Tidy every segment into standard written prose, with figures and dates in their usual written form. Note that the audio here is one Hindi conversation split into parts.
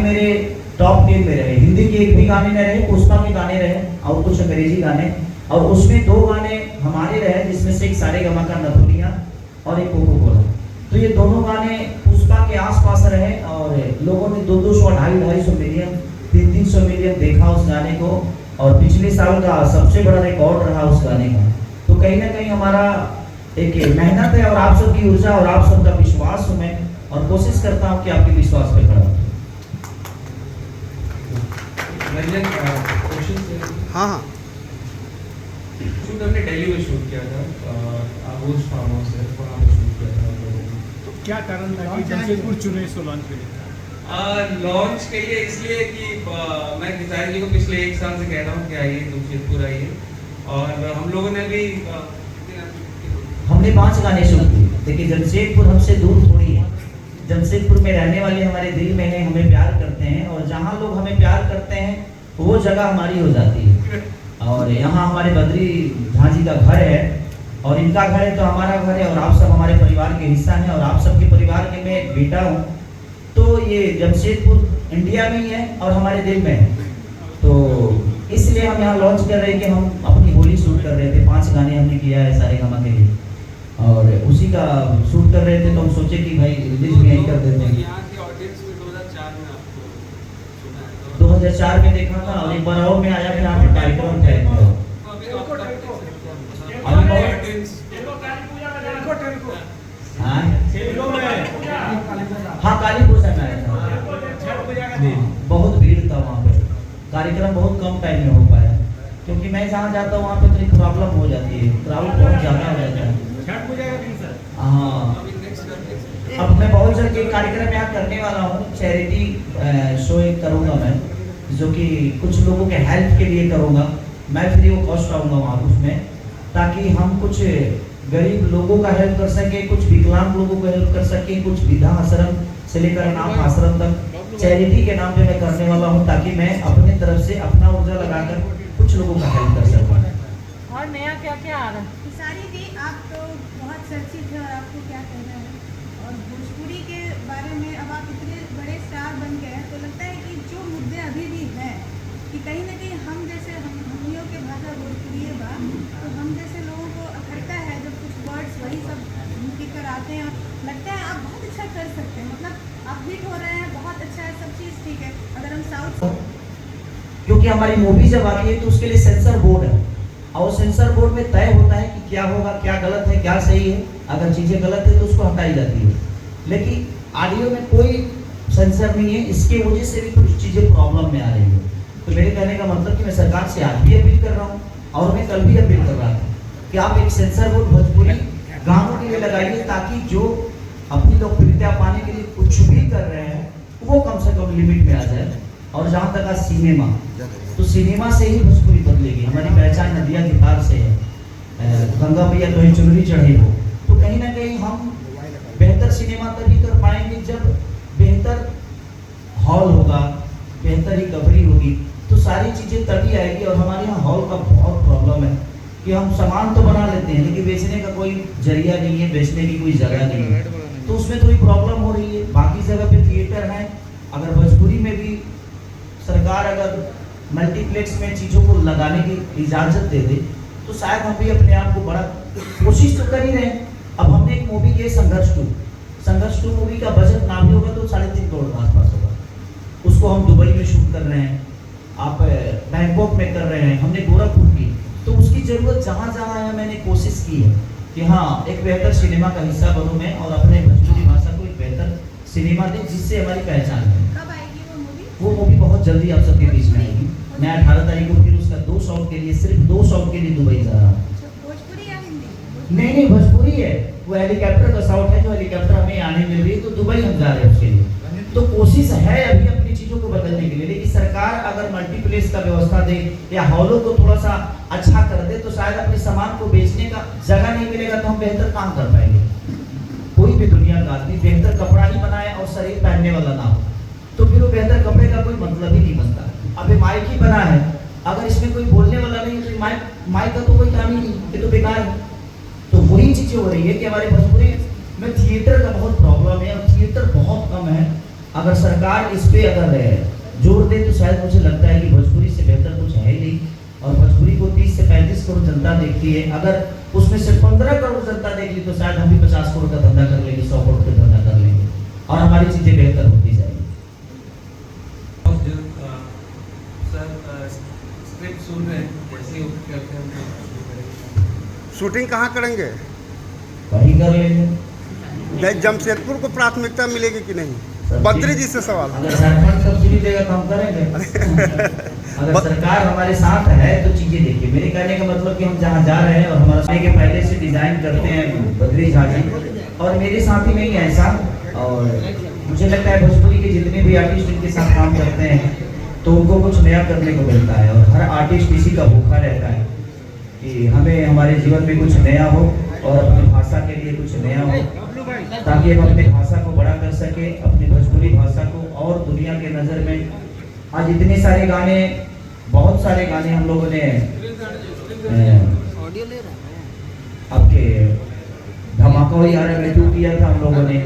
मेरे टॉप 10 में रहे। हिंदी के एक भी गाने न रहे, पुष्पा के गाने रहे और कुछ अंग्रेजी गाने, और उसमें 2 गाने हमारे रहे, जिसमें से एक सारेगामा का नथुनिया और एक कोको कोला। तो ये दोनों गाने पुष्पा के आसपास रहे और लोगों ने 200, 250 मिलियन, 300 मिलियन देखा उस गाने को, और पिछले साल का सबसे बड़ा रिकॉर्ड रहा उस गाने का। तो कहीं ना कहीं हमारा एक मेहनत है और आप सबकी ऊर्जा और आप सबका विश्वास हूँ मैं, और कोशिश करता हूँ कि आपके विश्वास पे खड़ा हूँ। हाँ हाँ, शूट हमने दिल्ली में शूट किया था, आगोश फार्म हाउस है, वहाँ पे शूट किया था हम लोगों ने। तो क्या कारण था कि जमशेदपुर चुने इसको लॉन्च के लिए? लॉन्च के लिए इसलिए कि मैं खेसारी जी को पिछले 1 साल से कह रहा हूँ कि आइए जमशेदपुर आइए, और हम लोगों ने भी हमने 5 गाने शूट किए। देखिए जमशेदपुर हमसे दूर थोड़ी है, जमशेदपुर में रहने वाले हमारे दिल में है, हमें प्यार करते हैं, और जहाँ लोग हमें प्यार करते हैं वो जगह हमारी हो जाती है। और यहाँ हमारे बद्री झा जी का घर है, और इनका घर है तो हमारा घर है, और आप सब हमारे परिवार के हिस्सा हैं, और आप सबके परिवार के मैं एक बेटा हूँ। तो ये जमशेदपुर इंडिया में ही है और हमारे दिल में है, तो इसलिए हम यहाँ लॉन्च कर रहे हैं कि हम अपनी होली शूट कर रहे थे। 5 गाने हमने किया है सारेगामा के लिए, और उसी का शूट कर रहे थे, तो हम सोचे कि भाई रिलीज भी यहीं कर देते हैं। यहाँ के ऑडियंस में 2004 में आपको सुना है, 2004 में देखा था, और एक बार और में आया, फिर यहाँ पे कार्यक्रम तय किया। हाँ हाँ, काली पूजा में आया था। बहुत भीड़ था वहाँ पे, कार्यक्रम बहुत कम टाइम में हो पाया, क्योंकि मैं जहाँ जाता हूँ वहाँ पे थोड़ी प्रॉब्लम हो जाती है, क्राउड बहुत ज़्यादा हो जाता है। हाँ, अब मैं बहुत जल्द एक कार्यक्रम यहाँ करने वाला हूँ, चैरिटी शो एक करूँगा मैं, जो कि कुछ लोगों के हेल्प के लिए करूँगा। मैं फ्री ऑफ कॉस्ट आऊँगा वहाँ उसमें, ताकि हम कुछ गरीब लोगों का हेल्प कर सके, कुछ विकलांग लोगों को हेल्प कर सके, कुछ वृद्धा आश्रम से लेकर अनाथ आश्रम तक चैरिटी के नाम पे मैं करने वाला हूँ, ताकि मैं अपने तरफ से अपना ऊर्जा लगाकर कुछ लोगों का हेल्प कर सकूँ। और नया क्या क्या आ रहा है? खेसारी जी, आप तो बहुत चर्चित है, और आपको क्या कहना है? और भोजपुरी के बारे में अब आप इतने बड़े स्टार बन गए हैं, तो लगता है कि जो मुद्दे अभी भी हैं, कि कहीं ना कहीं हम जैसे हमियों के भाषा भोजपुरी बा, तो हम जैसे लोगों को अखरता है जब कुछ वर्ड्स वही सब लिख कर आते हैं, और लगता है आप बहुत अच्छा कर सकते हैं, मतलब आप हिट हो रहे हैं, बहुत अच्छा है, सब चीज़ ठीक है। अगर हम साउथ, क्योंकि हमारी मूवी जब आती है तो उसके लिए सेंसर बोर्ड है, और सेंसर बोर्ड में तय होता है कि क्या होगा, क्या गलत है, क्या सही है। अगर चीज़ें गलत है तो उसको हटाई जाती है, लेकिन ऑडियो में कोई सेंसर नहीं है, इसके वजह से भी कुछ चीज़ें प्रॉब्लम में आ रही है। तो मेरे कहने का मतलब कि मैं सरकार से आज भी अपील कर रहा हूँ, और मैं कल भी अपील कर रहा था कि आप एक सेंसर बोर्ड भोजपुरी गानों के लिए लगाइए, ताकि जो अपनी लोकप्रियता पाने के लिए कुछ भी कर रहे हैं वो कम से कम लिमिट में आ जाए। और जहाँ तक आज सिनेमा, तो सिनेमा से ही भोजपुरी बदलेगी। हमारी पहचान नदिया के पार से है, गंगा मैया तो चुनरी चढ़े हो, तो कहीं ना कहीं हम बेहतर सिनेमा तभी कर पाएंगे जब बेहतर हॉल होगा, बेहतर रिकवरी होगी, तो सारी चीज़ें तभी आएगी। और हमारे यहाँ हॉल का बहुत प्रॉब्लम है कि हम सामान तो बना लेते हैं, लेकिन बेचने का कोई जरिया नहीं है, बेचने की कोई जगह नहीं है, तो उसमें थोड़ी प्रॉब्लम हो रही है। बाकी जगह पे थिएटर है, अगर भोजपुरी में भी सरकार अगर मल्टीप्लेक्स में चीज़ों को लगाने की इजाज़त दे दे, तो शायद हम भी अपने आप को बड़ा कोशिश तो कर ही रहे हैं। अब हमने एक मूवी की संघर्ष 2 मूवी का बजट ना भी होगा तो 3.5 करोड़ के आसपास होगा। उसको हम दुबई में शूट कर रहे हैं, आप बैंकॉक में कर रहे हैं, हमने गोरखपुर की, तो उसकी ज़रूरत जहाँ जहाँ है मैंने कोशिश की है कि हाँ एक बेहतर सिनेमा का हिस्सा बनूँ मैं, और अपने भोजपुरी भाषा को एक बेहतर सिनेमा दें जिससे हमारी पहचान है। कब आएगी वो मूवी? वो मूवी बहुत जल्दी आप सबके बीच में आएगी। मैं 18 तारीख को फिर उसका 2 शॉट के लिए, सिर्फ 2 शॉट के लिए दुबई जा रहा हूँ। भोजपुरी या हिंदी? नहीं, भोजपुरी है। वो हेलीकॉप्टर का शॉट है, जो हेलीकॉप्टर हमें आने मिल रही है, तो दुबई हम जा रहे हैं उसके लिए। तो कोशिश है अभी अपनी चीज़ों को बदलने के लिए, लेकिन सरकार अगर मल्टीप्लेक्स का व्यवस्था दे या हॉलों को थोड़ा सा अच्छा कर दे, तो शायद अपने सामान को बेचने का जगह नहीं मिलेगा, तो हम बेहतर काम कर पाएंगे। कोई भी दुनिया का आदमी बेहतर कपड़ा ही बनाए और शरीर पहनने वाला ना हो, तो फिर वो बेहतर कपड़े का कोई मतलब ही नहीं बनता। अब ये माइक ही बना है, अगर इसमें कोई बोलने वाला नहीं तो माइक का तो कोई काम ही नहीं, ये तो बेकार है। तो वही चीज़ें हो रही है कि हमारे भोजपुरी में थिएटर का बहुत प्रॉब्लम है, और थिएटर बहुत कम है। अगर सरकार इस पे अगर जोर दे तो शायद मुझे लगता है कि भोजपुरी से बेहतर कुछ है ही नहीं। और भोजपुरी को 30 से 35 करोड़ जनता देखती है, अगर उसमें से 15 करोड़ जनता देख ली तो शायद हम भी 50 करोड़ का धंधा कर लेंगे, 100 करोड़ का धंधा कर लेंगे और हमारी चीजें बेहतर होती जाएगी। सर स्क्रिप्ट सुन रहे हैं, कैसे करते हैं? शूटिंग कहाँ करेंगे? वही कर लेंगे। जमशेदपुर को प्राथमिकता मिलेगी कि नहीं? बद्री जी से सवाल। अगर झारखंड सब्सिडी देगा तो हम करेंगे। अगर सरकार हमारे साथ है तो चीजें देखिए। मेरे कहने का मतलब कि हम जहाँ जा रहे हैं और हमारा के पहले से डिजाइन करते हैं बद्री झा जी, और मेरे साथ ही नहीं है ऐसा। और मुझे लगता है भोजपुरी के जितने भी आर्टिस्ट इनके साथ काम करते हैं तो उनको कुछ नया करने को मिलता है। और हर आर्टिस्ट इसी का भूखा रहता है कि हमें हमारे जीवन में कुछ नया हो और अपनी भाषा के लिए कुछ नया हो, ताकि हम अपनी भाषा को बड़ा कर सके, अपनी भोजपुरी भाषा को और दुनिया के नज़र में। आज इतने सारे गाने, बहुत सारे गाने हम लोगों ने आपके धमाका हो यार में टूट किया था हम लोगों ने,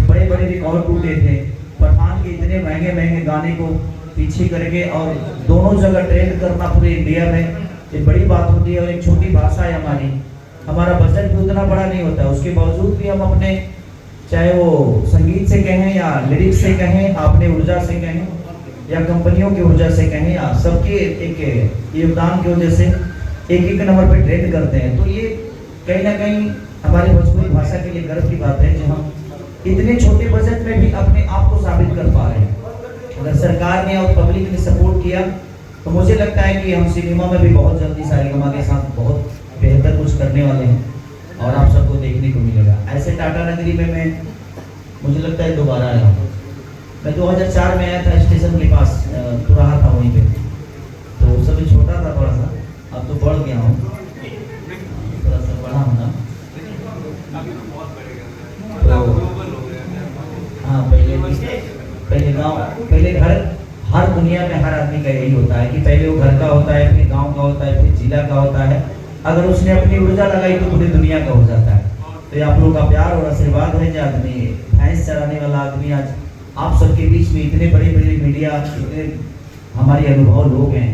बड़े बड़े रिकॉर्ड टूटे थे। पठान के इतने महंगे महंगे गाने को पीछे करके और दोनों जगह ट्रेंड करना पूरे इंडिया में ये बड़ी बात होती है। और एक छोटी भाषा है हमारी, हमारा बजट भी उतना बड़ा नहीं होता, उसके बावजूद भी हम अपने, चाहे वो संगीत से कहें या लिरिक्स से कहें, अपने ऊर्जा से कहें या कंपनियों की ऊर्जा से कहें, या सबके एक योगदान की वजह से एक नंबर पे ट्रेंड करते हैं। तो ये कहीं ना कहीं हमारी भोजपुरी भाषा के लिए गर्व की बात है कि हम इतने छोटे बजट में भी अपने आप को साबित कर पा रहे हैं। अगर सरकार ने और पब्लिक ने सपोर्ट किया तो मुझे लगता है कि हम सिनेमा में भी बहुत जल्दी सारेगामा के साथ बहुत बेहतर कुछ करने वाले हैं और आप सबको देखने को मिलेगा। ऐसे टाटा नगरी में मैं, मुझे लगता है दोबारा आया हूँ। मैं 2004 में आया था, स्टेशन के पास तो रहा था वहीं पे, तो उस समय छोटा था थोड़ा सा, अब तो बढ़ गया हूँ, थोड़ा सा बड़ा हूँ ना। हाँ, पहले गाँव, पहले घर, हर दुनिया में हर आदमी का यही होता है कि पहले वो घर का होता है, फिर गांव का होता है, फिर जिला का होता है। अगर उसने अपनी ऊर्जा लगाई तो पूरी दुनिया का हो जाता है। तो ये आप लोगों का प्यार और आशीर्वाद है जो आदमी भैंस चराने वाला आदमी आज आप सबके बीच में, इतने बड़े बड़े मीडिया, इतने हमारे अनुभव लोग हैं,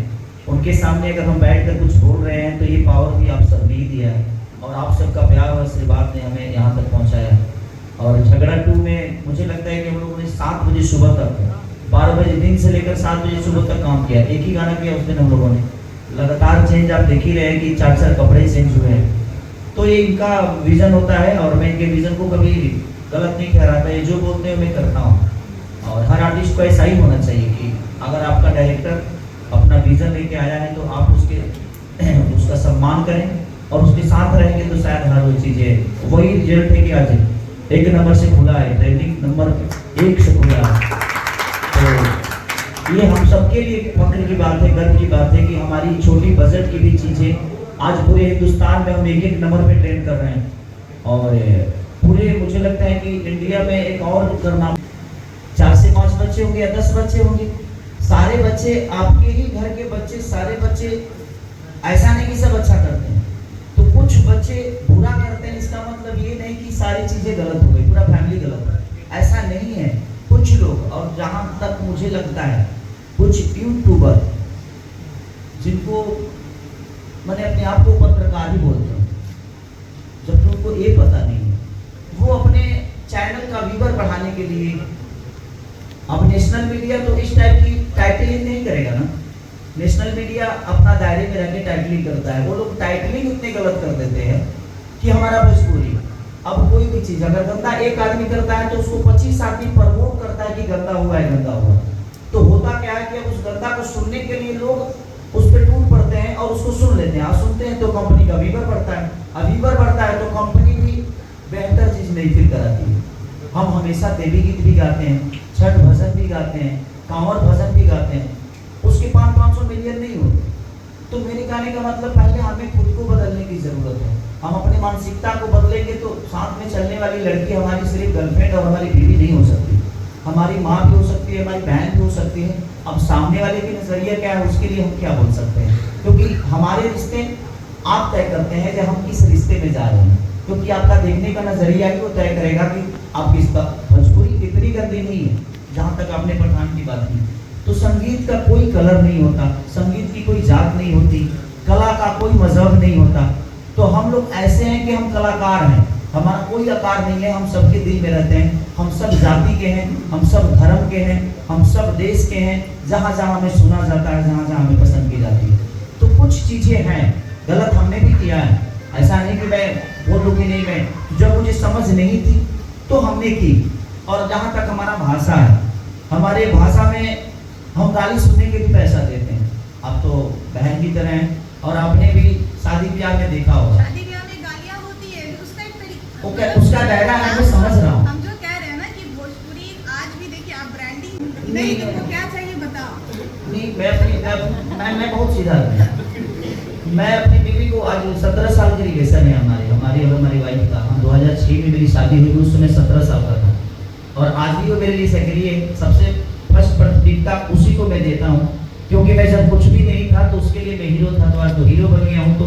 उनके सामने अगर हम बैठ कर कुछ बोल रहे हैं तो ये पावर भी आप सब ने ही दिया है और आप सबका प्यार और आशीर्वाद ने हमें यहाँ तक पहुँचाया। और झगड़ा 2 में मुझे लगता है कि हम लोगों ने 7 बजे सुबह तक, 12 बजे दिन से लेकर 7 बजे सुबह तक काम किया। एक ही गाना किया उस दिन हम लोगों ने, लगातार चेंज आप देख ही रहे हैं कि 4 कपड़े चेंज हुए हैं। तो ये इनका विजन होता है और मैं इनके विजन को कभी गलत नहीं ठहराता, ये जो बोलते हैं मैं करता हूँ। और हर आर्टिस्ट को ऐसा ही होना चाहिए कि अगर आपका डायरेक्टर अपना विजन लेके आया है तो आप उसका सम्मान करें और उसके साथ रहेंगे तो शायद हर वो चीज़ें, वही रिजल्ट है कि आज 1 नंबर से खुला है, ट्रेंडिंग नंबर 1 से खुला है। तो ये हम सबके लिए फख्र की बात है, गर्व की बात है कि हमारी छोटी बजट की भी चीज़ें आज पूरे हिंदुस्तान में हम 1 नंबर पे ट्रेंड कर रहे हैं। और पूरे मुझे लगता है कि इंडिया में एक और करना, 4 से 5 बच्चे होंगे या 10 बच्चे होंगे, सारे बच्चे आपके ही घर के बच्चे, सारे बच्चे, ऐसा नहीं कि सब अच्छा करते हैं, तो कुछ बच्चे बुरा करते हैं। इसका मतलब ये नहीं कि सारी चीज़ें गलत हो गई, पूरा फैमिली गलत है, ऐसा नहीं है। कुछ लोग, और जहाँ तक मुझे लगता है कुछ यूट्यूबर जिनको मैंने अपने आप को पत्रकार ही बोलता हूँ, जब उनको ये पता नहीं है, वो अपने चैनल का व्यूअर बढ़ाने के लिए, अब नेशनल मीडिया तो इस टाइप की टाइटलिंग नहीं करेगा ना, नेशनल मीडिया अपना दायरे में रहकर टाइटलिंग करता है। वो लोग टाइटलिंग इतने गलत कर देते हैं कि हमारा भोजपुरी, अब कोई भी चीज़ अगर गंदा एक आदमी करता है तो उसको 25 आदमी प्रमोट करता है कि गंदा हुआ है, गंदा हुआ। तो होता क्या है कि अब उस गंदा को सुनने के लिए लोग उस पर टूट पड़ते हैं और उसको सुन लेते हैं। आप सुनते हैं तो कंपनी का व्यूअर बढ़ता है, अब व्यूअर बढ़ता है तो कंपनी भी बेहतर चीज़ नहीं फील कराती है। हम हमेशा देवी गीत भी गाते हैं, छठ भजन भी गाते हैं, कांवर भजन भी गाते हैं, उसके 500 मिलियन नहीं होते। तो मेरे कहने का मतलब पहले हमें खुद को बदलने की ज़रूरत है। हम अपनी मानसिकता को बदलेंगे तो साथ में चलने वाली लड़की हमारी सिर्फ गर्लफ्रेंड और हमारी बीवी नहीं हो सकती, हमारी माँ भी हो सकती है, हमारी बहन भी हो सकती है। अब सामने वाले के नज़रिया क्या है उसके लिए हम क्या बोल सकते हैं, क्योंकि हमारे रिश्ते आप तय करते हैं कि हम किस रिश्ते में जा रहे हैं, क्योंकि आपका देखने का नज़रिया ही वो तय करेगा कि आप किस। भोजपुरी इतनी गंदी नहीं है जहाँ तक आपने पठान की बात की, तो संगीत का कोई कलर नहीं होता, संगीत की कोई जात नहीं होती, कला का कोई मजहब नहीं होता। तो हम लोग ऐसे हैं कि हम कलाकार हैं, हमारा कोई आकार नहीं है, हम सबके दिल में रहते हैं, हम सब जाति के हैं, हम सब धर्म के हैं, हम सब देश के हैं, जहाँ जहाँ हमें सुना जाता है, जहाँ जहाँ हमें पसंद की जाती है। तो कुछ चीज़ें हैं, गलत हमने भी किया है, ऐसा नहीं कि मैं बोल दूँ कि नहीं, मैं जब मुझे समझ नहीं थी तो हमने की। और जहाँ तक हमारा भाषा है, हमारे भाषा में हम गाली सुनने के भी पैसा देते हैं। आप तो बहन की तरह हैं और आपने भी शादी ब्याह में देखा होगा, शादी ब्याह में गालियाँ होती है, उसका एक तरीका, ओके, उसका दायरा है, मैं समझ रहा हूँ। हम जो कह रहे हैं ना कि भोजपुरी आज भी देखिए आप ब्रांडिंग नहीं, तुमको क्या चाहिए बताओ। नहीं, मैं बहुत सीधा हूँ। मैं अपनी बीवी को आज 17 साल की रिलेशन है हमारी और हमारी वाइफ का। 2006 में मेरी शादी हुई, उस समय 17 साल का था और आज भी वो मेरे लिए सेक्रेटरी है। सबसे फर्स्ट प्राथमिकता उसी को मैं देता हूँ, क्योंकि मैं जब कुछ भी नहीं था तो उसके लिए मैं हीरो था, तो आज तो हीरो बन गया हूँ, तो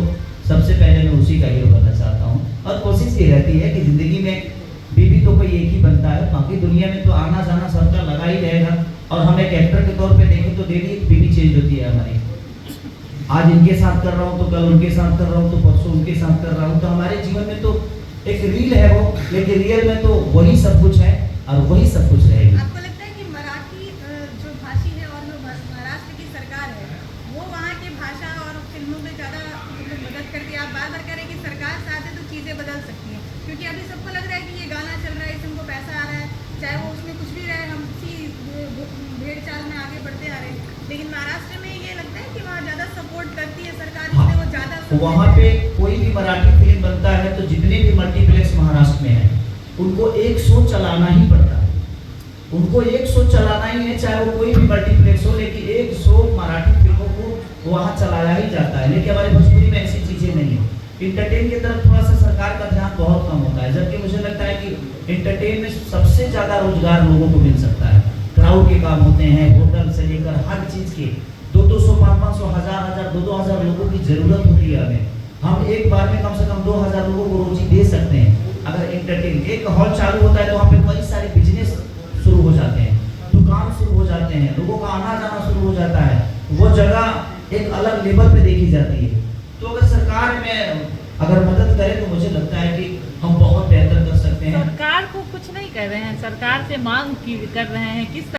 सबसे पहले मैं उसी का हीरो बनना चाहता हूँ। और कोशिश ये रहती है कि ज़िंदगी में बीवी तो कोई एक ही बनता है, बाकी दुनिया में तो आना जाना सबका लगा ही रहेगा। और हम एक एक्टर के तौर पे देखें तो डेली एक बीवी चेंज होती है हमारी। आज इनके साथ कर रहा हूँ तो कल उनके साथ कर रहा हूँ, तो परसों उनके साथ कर रहा हूँ। तो हमारे जीवन में तो एक रील है वो, लेकिन रियल में तो वही सब कुछ है और वही सब कुछ रहेगी। आपको लगता है कि मराठी जो भाषी है और जो महाराष्ट्र की सरकार है वो वहाँ की भाषा और फिल्मों में ज़्यादा मदद करती है? आप बार बार कह रहे हैं कि सरकार साथ है तो चीज़ें बदल सकती हैं, क्योंकि अभी सबको लग रहा है कि ये गाना चल रहा है, इससे हमको पैसा आ रहा है, चाहे वो उसमें कुछ भी रहे, हम इसी भेड़ चाल में आगे बढ़ते आ रहे हैं। लेकिन महाराष्ट्र में ये लगता है कि वहाँ ज़्यादा सपोर्ट करती है सरकार, इसलिए वो ज़्यादा वहाँ पे कोई भी मराठी फिल्म बनता है तो जितने भी मल्टीप्लेक्स महाराष्ट्र में हैं उनको एक शो चलाना ही पड़ता है, उनको एक शो चलाना ही है, चाहे वो कोई भी मल्टीप्लेक्स हो, लेकिन एक शो मराठी फिल्मों को वहाँ चलाया ही जाता है। लेकिन हमारे भोजपुरी में ऐसी चीज़ें नहीं है। इंटरटेन की तरफ थोड़ा सा सरकार का ध्यान बहुत कम होता है, जबकि मुझे लगता है कि इंटरटेन में सबसे ज़्यादा रोजगार लोगों को मिल सकता है। क्राउड के काम होते हैं, होटल से लेकर हर चीज़ के 200, 500, 1000, 2-2000 लोगों की ज़रूरत होती है हमें। हम एक बार में कम से कम 2000 लोगों को रोजी दे सकते हैं। अगर इंटरटेन एक हॉल चालू होता है तो वहाँ पे कई सारे बिजनेस शुरू हो जाते हैं, दुकान शुरू हो जाते हैं, लोगों का आना जाना शुरू हो जाता है, वो जगह एक अलग लेवल पे देखी जाती है। तो अगर सरकार में अगर मदद करे तो मुझे लगता है कि हम बहुत बेहतर कर सकते हैं। सरकार को कुछ नहीं कर रहे हैं, सरकार से मांग कर रहे हैं किस